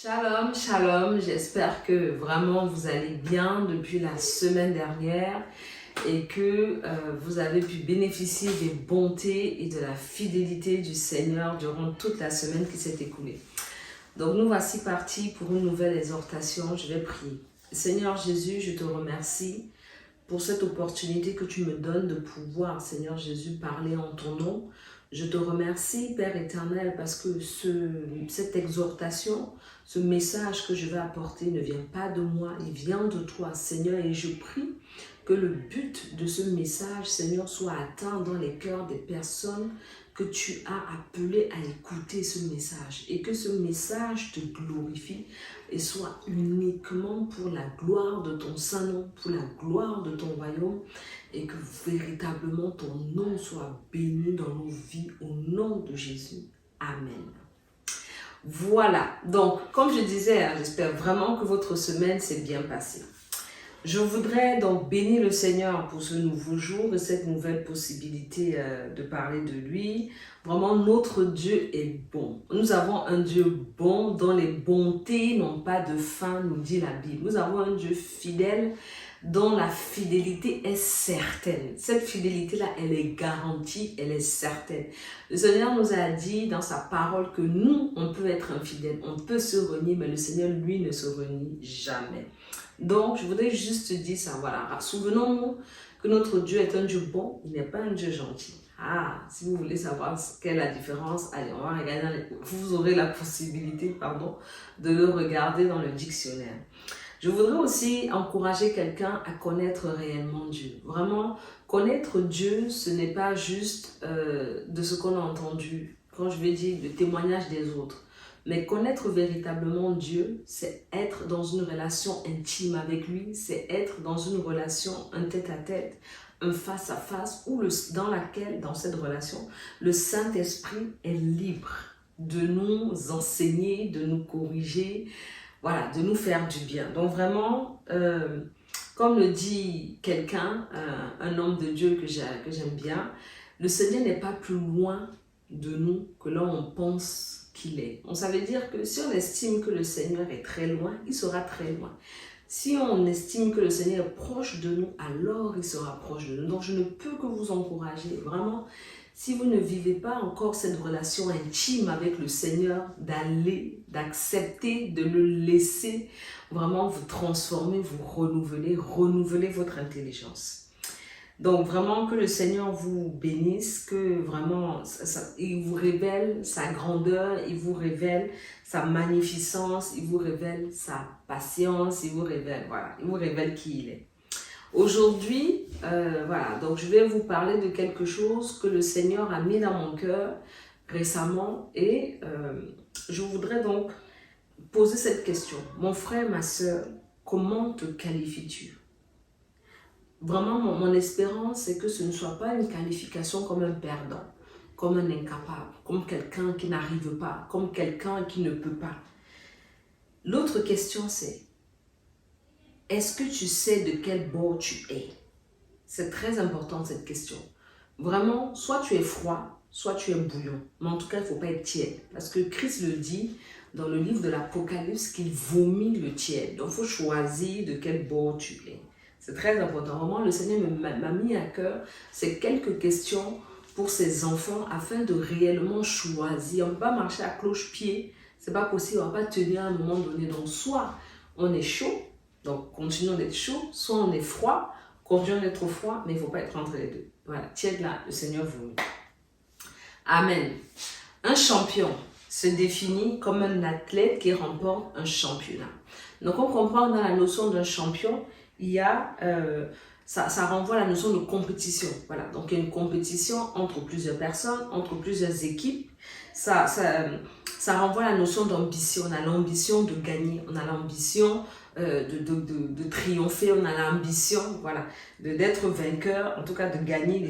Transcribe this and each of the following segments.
Shalom, shalom, j'espère que vraiment vous allez bien depuis la semaine dernière et que vous avez pu bénéficier des bontés et de la fidélité du Seigneur durant toute la semaine qui s'est écoulée. Donc nous voici partis pour une nouvelle exhortation, je vais prier. Seigneur Jésus, je te remercie pour cette opportunité que tu me donnes de pouvoir, Seigneur Jésus, parler en ton nom. Je te remercie, Père éternel, parce que cette exhortation, ce message que je vais apporter ne vient pas de moi, il vient de toi, Seigneur, et je prie que le but de ce message, Seigneur, soit atteint dans les cœurs des personnes que tu as appelées à écouter ce message et que ce message te glorifie et soit uniquement pour la gloire de ton Saint-Nom, pour la gloire de ton royaume et que véritablement ton nom soit béni dans nos vies au nom de Jésus. Amen. Voilà, donc comme je disais, j'espère vraiment que votre semaine s'est bien passée. Je voudrais donc bénir le Seigneur pour ce nouveau jour et cette nouvelle possibilité de parler de lui. Vraiment, notre Dieu est bon. Nous avons un Dieu bon dont les bontés n'ont pas de fin, nous dit la Bible. Nous avons un Dieu fidèle dont la fidélité est certaine. Cette fidélité-là, elle est garantie, elle est certaine. Le Seigneur nous a dit dans sa parole que nous, on peut être infidèles, on peut se renier, mais le Seigneur, lui, ne se renie jamais. Donc, je voudrais juste te dire ça, voilà. Souvenons-nous que notre Dieu est un Dieu bon, il n'est pas un Dieu gentil. Ah, si vous voulez savoir quelle est la différence, allez, on va regarder, vous aurez la possibilité, de le regarder dans le dictionnaire. Je voudrais aussi encourager quelqu'un à connaître réellement Dieu. Vraiment, connaître Dieu, ce n'est pas juste de ce qu'on a entendu, quand je vais dire le témoignage des autres. Mais connaître véritablement Dieu, c'est être dans une relation intime avec lui, c'est être dans une relation un tête-à-tête, un face-à-face, dans cette relation, le Saint-Esprit est libre de nous enseigner, de nous corriger, voilà, de nous faire du bien. Donc vraiment, comme le dit quelqu'un, un homme de Dieu que j'aime bien, le Seigneur n'est pas plus loin de nous que là on pense qu'il est. Donc ça veut dire que si on estime que le Seigneur est très loin, il sera très loin. Si on estime que le Seigneur est proche de nous, alors il sera proche de nous. Donc je ne peux que vous encourager, vraiment, si vous ne vivez pas encore cette relation intime avec le Seigneur, d'accepter, de le laisser vraiment vous transformer, vous renouveler votre intelligence. Donc vraiment que le Seigneur vous bénisse, que vraiment il vous révèle sa grandeur, il vous révèle sa magnificence, il vous révèle sa patience, il vous révèle qui il est. Aujourd'hui, voilà, donc je vais vous parler de quelque chose que le Seigneur a mis dans mon cœur récemment et je voudrais donc poser cette question. Mon frère, ma soeur, comment te qualifies-tu? Vraiment, mon espérance, c'est que ce ne soit pas une qualification comme un perdant, comme un incapable, comme quelqu'un qui n'arrive pas, comme quelqu'un qui ne peut pas. L'autre question, c'est, est-ce que tu sais de quel bord tu es? C'est très important cette question. Vraiment, soit tu es froid, soit tu es bouillant. Mais en tout cas, il ne faut pas être tiède. Parce que Christ le dit dans le livre de l'Apocalypse qu'il vomit le tiède. Donc, il faut choisir de quel bord tu es. C'est très important. Vraiment, le Seigneur m'a mis à cœur ces quelques questions pour ses enfants afin de réellement choisir. On ne peut pas marcher à cloche-pied. Ce n'est pas possible. On ne va pas tenir à un moment donné. Donc, soit on est chaud, donc continuons d'être chaud, soit on est froid, continuons d'être froid, mais il ne faut pas être entre les deux. Voilà, tiède là, le Seigneur vous met. Amen. Un champion se définit comme un athlète qui remporte un championnat. Donc, on comprend dans la notion d'un champion, il y a, ça renvoie à la notion de compétition. Voilà, donc il y a une compétition entre plusieurs personnes, entre plusieurs équipes. Ça renvoie à la notion d'ambition. On a l'ambition de gagner, on a l'ambition de triompher, on a l'ambition, voilà, d'être vainqueur, en tout cas de gagner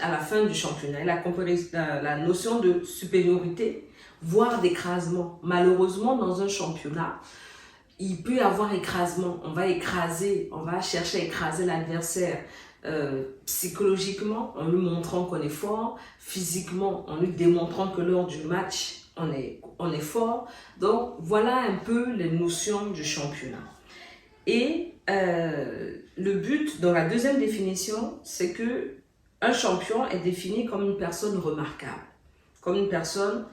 à la fin du championnat. Et la notion de supériorité, voire d'écrasement. Malheureusement, dans un championnat, il peut y avoir écrasement. On va chercher à écraser l'adversaire psychologiquement, en lui montrant qu'on est fort, physiquement, en lui démontrant que lors du match, on est fort. Donc, voilà un peu les notions du championnat. Et le but, dans la deuxième définition, c'est que un champion est défini comme une personne remarquable, comme une personne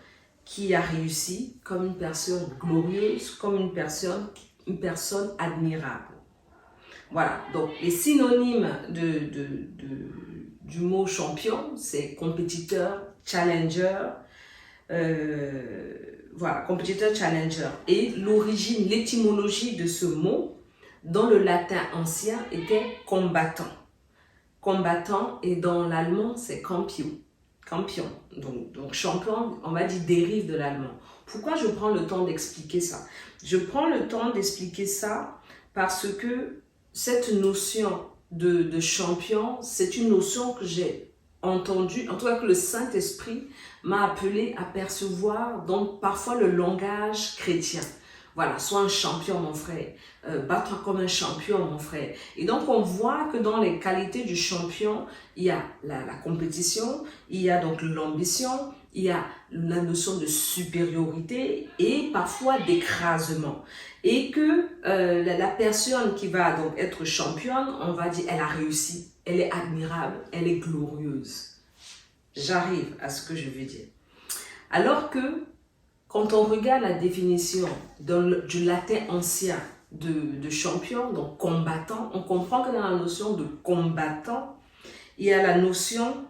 qui a réussi, comme une personne glorieuse, comme une personne admirable. Voilà, donc les synonymes du mot champion, c'est compétiteur, challenger, voilà, compétiteur, challenger. Et l'origine, l'étymologie de ce mot, dans le latin ancien, était combattant. Combattant, et dans l'allemand, c'est campion. Campion. Donc champion, on va dire, dérive de l'allemand. Pourquoi je prends le temps d'expliquer ça? Je prends le temps d'expliquer ça parce que cette notion de champion, c'est une notion que j'ai entendue, en tout cas que le Saint-Esprit m'a appelé à percevoir dans parfois le langage chrétien. Voilà, sois un champion, mon frère. Bats-toi comme un champion, mon frère. Et donc, on voit que dans les qualités du champion, il y a la compétition, il y a donc l'ambition, il y a la notion de supériorité et parfois d'écrasement. Et que la personne qui va donc être championne, on va dire, elle a réussi, elle est admirable, elle est glorieuse. J'arrive à ce que je veux dire. Alors que quand on regarde la définition du latin ancien de champion, donc combattant, on comprend que dans la notion de combattant, il y a la notion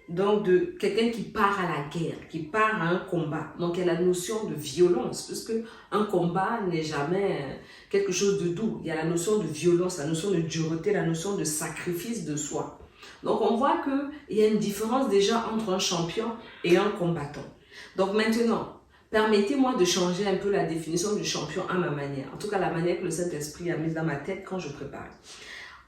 donc de quelqu'un qui part à la guerre, qui part à un combat. Donc il y a la notion de violence, puisque un combat n'est jamais quelque chose de doux. Il y a la notion de violence, la notion de dureté, la notion de sacrifice de soi. Donc on voit qu'il y a une différence déjà entre un champion et un combattant. Donc maintenant, permettez-moi de changer un peu la définition du champion à ma manière. En tout cas, la manière que le Saint-Esprit a mise dans ma tête quand je prépare.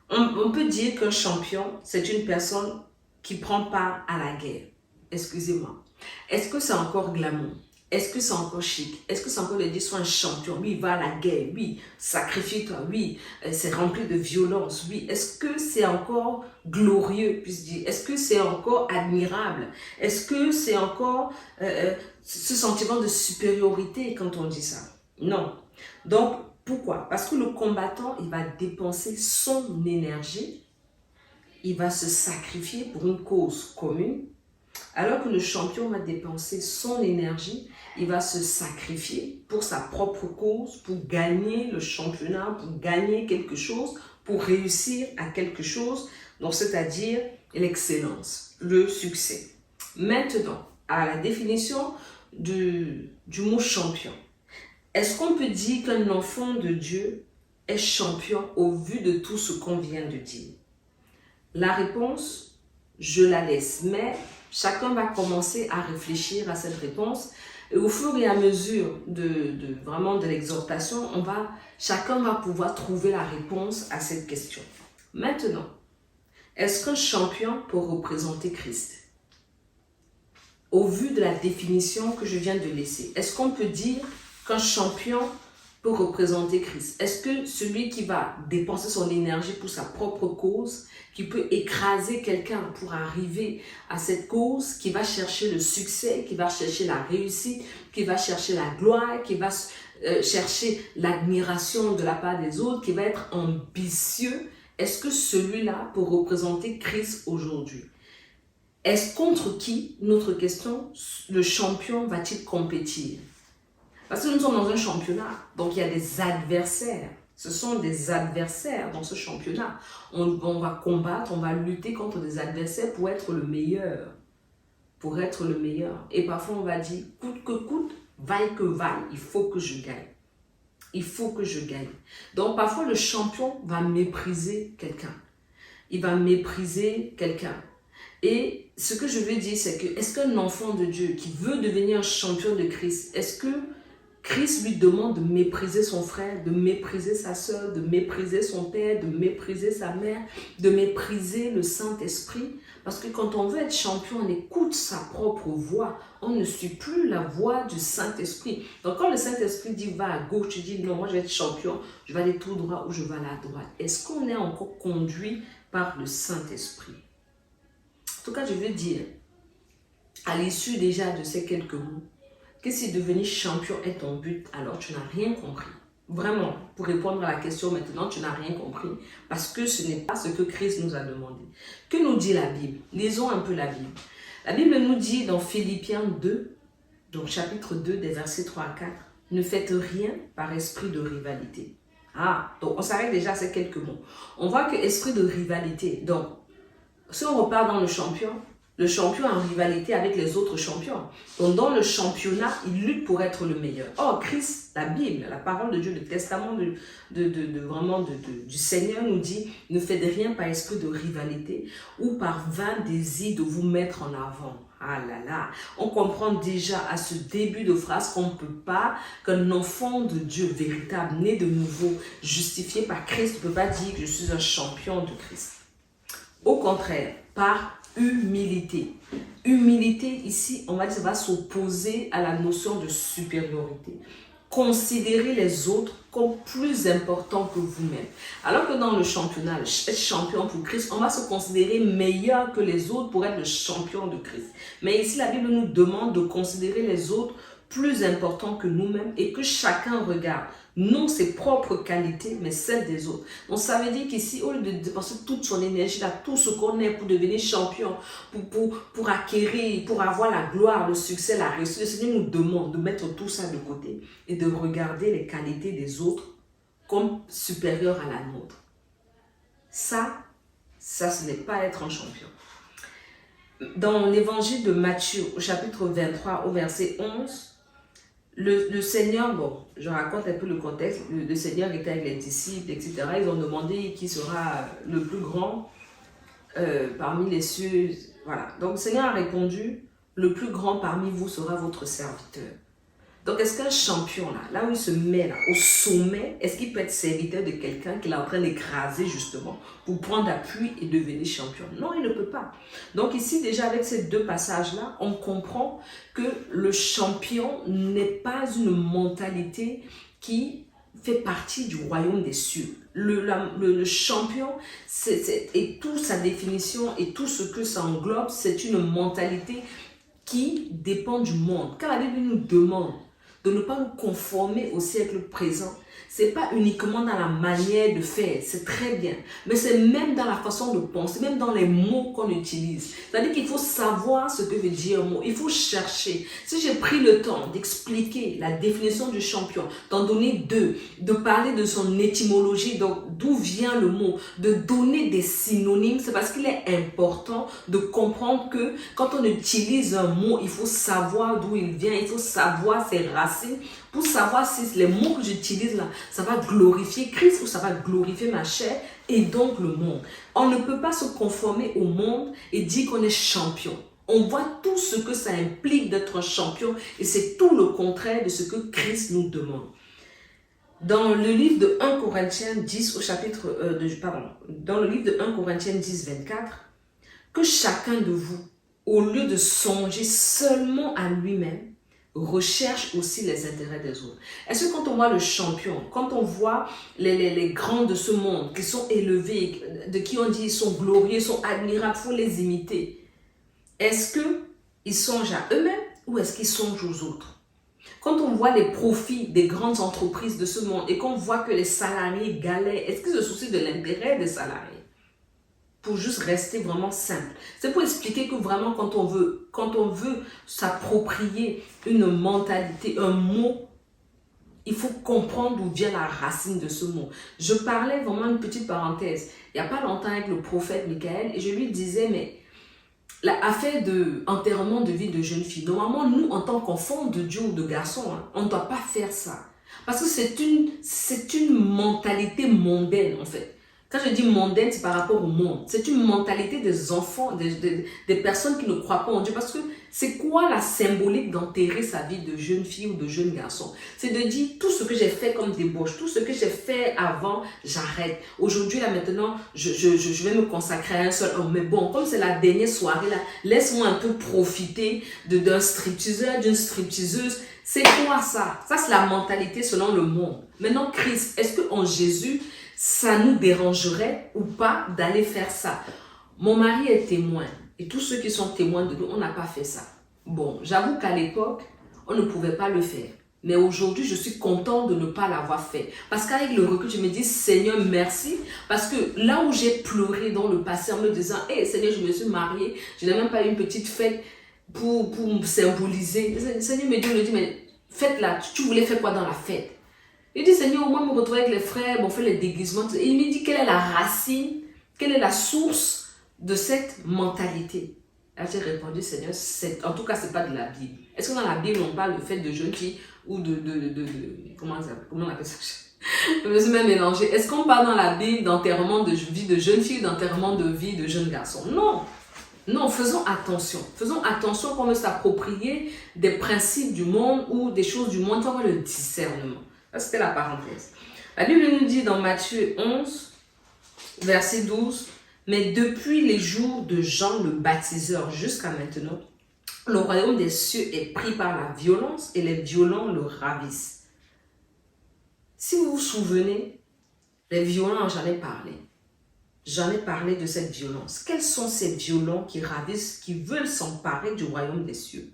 On peut dire qu'un champion, c'est une personne qui prend part à la guerre. Excusez-moi. Est-ce que c'est encore glamour? Est-ce que c'est encore chic? Est-ce que c'est encore de dire sois un champion? Oui, va à la guerre. Oui, sacrifie-toi. Oui, c'est rempli de violence. Oui, est-ce que c'est encore glorieux, puis-je dire? Est-ce que c'est encore admirable? Est-ce que c'est encore ce sentiment de supériorité quand on dit ça? Non. Donc, pourquoi? Parce que le combattant, il va dépenser son énergie, il va se sacrifier pour une cause commune, alors que le champion va dépenser son énergie, il va se sacrifier pour sa propre cause, pour gagner le championnat, pour gagner quelque chose, pour réussir à quelque chose, donc c'est-à-dire l'excellence, le succès. Maintenant, à la définition du mot champion. Est-ce qu'on peut dire qu'un enfant de Dieu est champion au vu de tout ce qu'on vient de dire? La réponse, je la laisse, mais chacun va commencer à réfléchir à cette réponse et au fur et à mesure vraiment de l'exhortation, chacun va pouvoir trouver la réponse à cette question. Maintenant, est-ce qu'un champion peut représenter Christ? Au vu de la définition que je viens de laisser, est-ce qu'on peut dire qu'un champion peut représenter Christ? Est-ce que celui qui va dépenser son énergie pour sa propre cause, qui peut écraser quelqu'un pour arriver à cette cause, qui va chercher le succès, qui va chercher la réussite, qui va chercher la gloire, qui va chercher l'admiration de la part des autres, qui va être ambitieux, est-ce que celui-là peut représenter Christ aujourd'hui? Est-ce contre qui, notre question, le champion va-t-il compétir? Parce que nous sommes dans un championnat, donc il y a des adversaires. Ce sont des adversaires dans ce championnat. On va combattre, on va lutter contre des adversaires pour être le meilleur. Pour être le meilleur. Et parfois on va dire, coûte que coûte, vaille que vaille, il faut que je gagne. Il faut que je gagne. Donc parfois le champion va mépriser quelqu'un. Il va mépriser quelqu'un. Et ce que je veux dire, c'est que est-ce qu'un enfant de Dieu qui veut devenir un champion de Christ, est-ce que Christ lui demande de mépriser son frère, de mépriser sa soeur, de mépriser son père, de mépriser sa mère, de mépriser le Saint-Esprit? Parce que quand on veut être champion, on écoute sa propre voix. On ne suit plus la voix du Saint-Esprit. Donc quand le Saint-Esprit dit va à gauche, tu dis non, moi je vais être champion, je vais aller tout droit ou je vais aller à droite. Est-ce qu'on est encore conduit par le Saint-Esprit? En tout cas, je veux dire, à l'issue déjà de ces quelques mots, que si devenir champion est ton but, alors tu n'as rien compris. Vraiment, pour répondre à la question maintenant, tu n'as rien compris parce que ce n'est pas ce que Christ nous a demandé. Que nous dit la Bible? Lisons un peu la Bible. La Bible nous dit dans Philippiens 2, donc chapitre 2, des versets 3 à 4, ne faites rien par esprit de rivalité. Ah, donc on s'arrête déjà à ces quelques mots. On voit que esprit de rivalité, donc si on repart dans le champion est en rivalité avec les autres champions. Donc dans le championnat, il lutte pour être le meilleur. Or, Christ, la Bible, la parole de Dieu, le testament du Seigneur nous dit, ne faites rien par esprit de rivalité ou par vain désir de vous mettre en avant. Ah là là, on comprend déjà à ce début de phrase qu'on ne peut pas, qu'un enfant de Dieu véritable, né de nouveau, justifié par Christ, ne peut pas dire que je suis un champion de Christ. Au contraire, par humilité. Humilité, ici, on va dire, ça va s'opposer à la notion de supériorité. Considérez les autres comme plus importants que vous-même. Alors que dans le championnat, être champion pour Christ, on va se considérer meilleur que les autres pour être le champion de Christ. Mais ici, la Bible nous demande de considérer les autres plus importants que nous-mêmes et que chacun regarde non ses propres qualités, mais celles des autres. Donc ça veut dire qu'ici, au lieu de dépenser toute son énergie, là, tout ce qu'on est pour devenir champion, pour acquérir, pour avoir la gloire, le succès, la réussite, le Seigneur nous demande de mettre tout ça de côté et de regarder les qualités des autres comme supérieures à la nôtre. Ça, ce n'est pas être un champion. Dans l'évangile de Matthieu, au chapitre 23, au verset 11, le Seigneur, bon, je raconte un peu le contexte, le Seigneur était avec les disciples, etc. Ils ont demandé qui sera le plus grand parmi les cieux. Voilà. Donc le Seigneur a répondu, le plus grand parmi vous sera votre serviteur. Donc est-ce qu'un champion, là où il se met là, au sommet, est-ce qu'il peut être serviteur de quelqu'un qu'il est en train d'écraser justement pour prendre appui et devenir champion? Non, il ne peut pas. Donc ici déjà avec ces deux passages-là, on comprend que le champion n'est pas une mentalité qui fait partie du royaume des cieux. Le champion, et toute sa définition et tout ce que ça englobe, c'est une mentalité qui dépend du monde. Quand la Bible nous demande de ne pas nous conformer au siècle présent, c'est pas uniquement dans la manière de faire, c'est très bien, mais c'est même dans la façon de penser, même dans les mots qu'on utilise. C'est-à-dire qu'il faut savoir ce que veut dire un mot, il faut chercher. Si j'ai pris le temps d'expliquer la définition du champion, d'en donner deux, de parler de son étymologie, donc d'où vient le mot, de donner des synonymes, c'est parce qu'il est important de comprendre que quand on utilise un mot, il faut savoir d'où il vient, il faut savoir ses racines, pour savoir si les mots que j'utilise là, ça va glorifier Christ ou ça va glorifier ma chair et donc le monde. On ne peut pas se conformer au monde et dire qu'on est champion. On voit tout ce que ça implique d'être un champion et c'est tout le contraire de ce que Christ nous demande. Dans le livre de 1 Corinthiens 10 au chapitre dans le livre de 1 Corinthiens 10, 24, que chacun de vous, au lieu de songer seulement à lui-même, recherche aussi les intérêts des autres. Est-ce que quand on voit le champion, quand on voit les grands de ce monde qui sont élevés, de qui on dit ils sont glorieux, ils sont admirables, il faut les imiter, est-ce qu'ils songent à eux-mêmes ou est-ce qu'ils songent aux autres? Quand on voit les profits des grandes entreprises de ce monde et qu'on voit que les salariés galèrent, est-ce qu'ils se soucient de l'intérêt des salariés? Pour juste rester vraiment simple. C'est pour expliquer que vraiment quand on veut s'approprier une mentalité, un mot, il faut comprendre d'où vient la racine de ce mot. Je parlais vraiment une petite parenthèse. Il n'y a pas longtemps avec le prophète Michael et je lui disais, mais l'affaire d'enterrement de vie de jeune fille, normalement nous en tant qu'enfants de Dieu ou de garçons, on ne doit pas faire ça. Parce que c'est une mentalité mondaine en fait. Quand je dis mondaine, c'est par rapport au monde. C'est une mentalité des enfants, des personnes qui ne croient pas en Dieu. Parce que c'est quoi la symbolique d'enterrer sa vie de jeune fille ou de jeune garçon? C'est de dire tout ce que j'ai fait comme débauche, tout ce que j'ai fait avant, j'arrête. Aujourd'hui, là maintenant, je vais me consacrer à un seul homme. Mais bon, comme c'est la dernière soirée, là, laisse-moi un peu profiter d'un stripteaseur, d'une stripteaseuse. C'est quoi ça? Ça, c'est la mentalité selon le monde. Maintenant, Christ, est-ce qu'en Jésus, ça nous dérangerait ou pas d'aller faire ça? Mon mari est témoin et tous ceux qui sont témoins de nous, on n'a pas fait ça. Bon, j'avoue qu'à l'époque, on ne pouvait pas le faire. Mais aujourd'hui, je suis contente de ne pas l'avoir fait. Parce qu'avec le recul, je me dis, Seigneur, merci. Parce que là où j'ai pleuré dans le passé en me disant, hey, Seigneur, je me suis mariée, je n'ai même pas eu une petite fête pour me symboliser. Le Seigneur me dit, mais fête-là, tu voulais faire quoi dans la fête? Il dit, Seigneur, au moins me retrouver avec les frères, on fait les déguisements. Et il me dit, quelle est la racine, quelle est la source de cette mentalité? Là, j'ai répondu, Seigneur, en tout cas, ce n'est pas de la Bible. Est-ce que dans la Bible, on parle de fête de jeune fille ou comment on appelle ça? Je me suis même mélangée. Est-ce qu'on parle dans la Bible d'enterrement de vie de jeune fille ou d'enterrement de vie de jeune garçon? Non. Non, faisons attention. Faisons attention qu'on ne s'approprie des principes du monde ou des choses du monde. Il faut avoir le discernement. Ça, c'était la parenthèse. La Bible nous dit dans Matthieu 11, verset 12, « Mais depuis les jours de Jean le baptiseur jusqu'à maintenant, le royaume des cieux est pris par la violence et les violents le ravissent. » Si vous vous souvenez, les violents, j'en ai parlé. J'en ai parlé de cette violence. Quels sont ces violents qui ravissent, qui veulent s'emparer du royaume des cieux?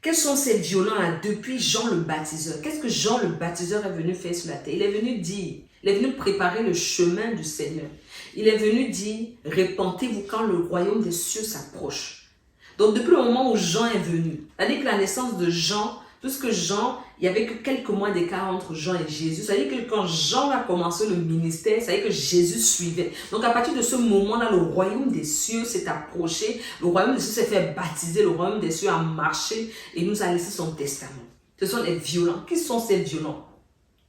Quels sont ces violents-là depuis Jean le baptiseur? Qu'est-ce que Jean le baptiseur est venu faire sur la terre? Il est venu dire, il est venu préparer le chemin du Seigneur. Il est venu dire, répentez-vous quand le royaume des cieux s'approche. Donc depuis le moment où Jean est venu, c'est-à-dire que la naissance de Jean, puisque Jean, il n'y avait que quelques mois d'écart entre Jean et Jésus, c'est-à-dire que quand Jean a commencé le ministère, c'est-à-dire que Jésus suivait. Donc à partir de ce moment-là, le royaume des cieux s'est approché, le royaume des cieux s'est fait baptiser, le royaume des cieux a marché et nous a laissé son testament. Ce sont les violents. Qui sont ces violents?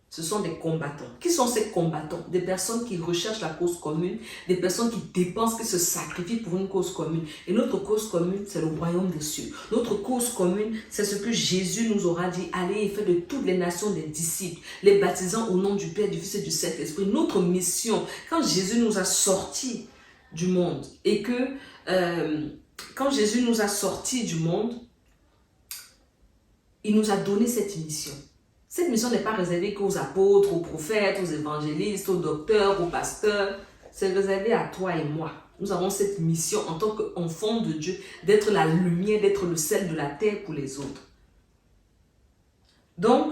Ce sont des combattants. Qui sont ces combattants? Des personnes qui recherchent la cause commune, des personnes qui dépensent, qui se sacrifient pour une cause commune. Et notre cause commune, c'est le royaume des cieux. Notre cause commune, c'est ce que Jésus nous aura dit. Allez et faites de toutes les nations des disciples, les baptisant au nom du Père, du Fils et du Saint-Esprit. Notre mission, quand Jésus nous a sortis du monde et que quand Jésus nous a sortis du monde, il nous a donné cette mission. Cette mission n'est pas réservée qu'aux apôtres, aux prophètes, aux évangélistes, aux docteurs, aux pasteurs. C'est réservé à toi et moi. Nous avons cette mission en tant qu'enfants de Dieu, d'être la lumière, d'être le sel de la terre pour les autres. Donc,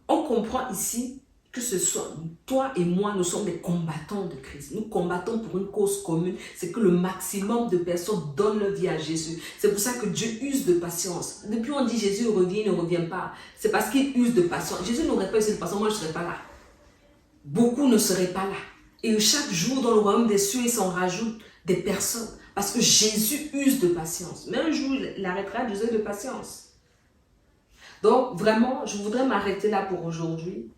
on comprend ici que ce soit toi et moi, nous sommes des combattants de Christ. Nous combattons pour une cause commune. C'est que le maximum de personnes donnent leur vie à Jésus. C'est pour ça que Dieu use de patience. Depuis on dit Jésus revient, il ne revient pas. C'est parce qu'il use de patience. Jésus n'aurait pas usé de patience, moi je ne serais pas là. Beaucoup ne seraient pas là. Et chaque jour dans le royaume des cieux, il s'en rajoute des personnes. Parce que Jésus use de patience. Mais un jour, il arrêtera d'user de patience. Donc vraiment, je voudrais m'arrêter là pour aujourd'hui.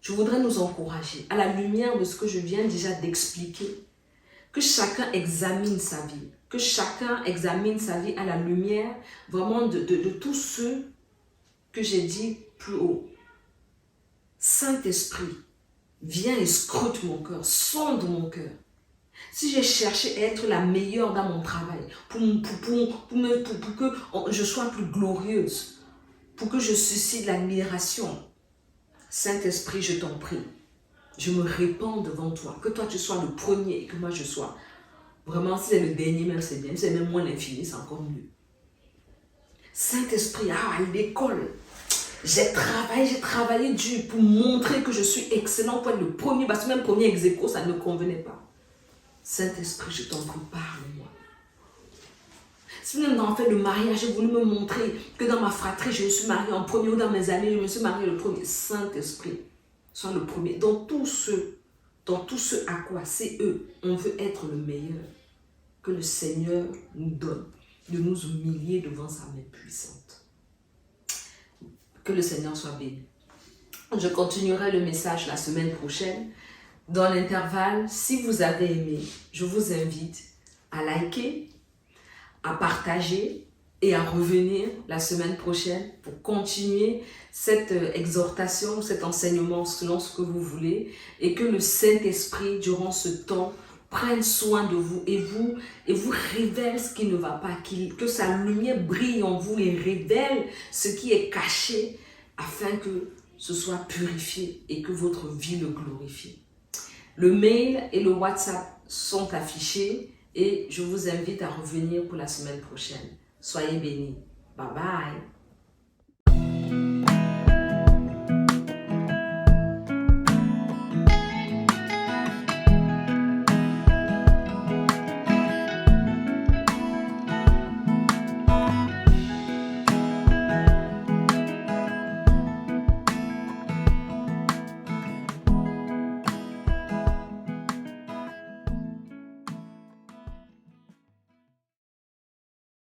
Je voudrais nous encourager, à la lumière de ce que je viens déjà d'expliquer, que chacun examine sa vie, que chacun examine sa vie à la lumière vraiment de tout ce que j'ai dit plus haut. Saint-Esprit, viens et scrute mon cœur, sonde mon cœur. Si j'ai cherché à être la meilleure dans mon travail, pour que je sois plus glorieuse, pour que je suscite l'admiration, Saint-Esprit, je t'en prie, je me répands devant toi, que toi tu sois le premier et que moi je sois. Vraiment, si c'est le dernier même, c'est bien, si c'est même moins l'infini, c'est encore mieux. Saint-Esprit, à l'école, j'ai travaillé dur pour montrer que je suis excellent, pour être le premier, parce que même premier ex aequo, ça ne convenait pas. Saint-Esprit, je t'en prie, parle-moi. Si même dans le mariage, j'ai voulu me montrer que dans ma fratrie, je me suis mariée en premier, ou dans mes amis, je me suis mariée le premier. Saint-Esprit, sois le premier. Dans tout ce à quoi c'est eux, on veut être le meilleur. Que le Seigneur nous donne de nous humilier devant sa main puissante. Que le Seigneur soit béni. Je continuerai le message la semaine prochaine. Dans l'intervalle, si vous avez aimé, je vous invite à liker, à partager et à revenir la semaine prochaine pour continuer cette exhortation, cet enseignement selon ce que vous voulez, et que le Saint-Esprit, durant ce temps, prenne soin de vous et vous révèle ce qui ne va pas, que sa lumière brille en vous et révèle ce qui est caché afin que ce soit purifié et que votre vie le glorifie. Le mail et le WhatsApp sont affichés et je vous invite à revenir pour la semaine prochaine. Soyez bénis. Bye bye.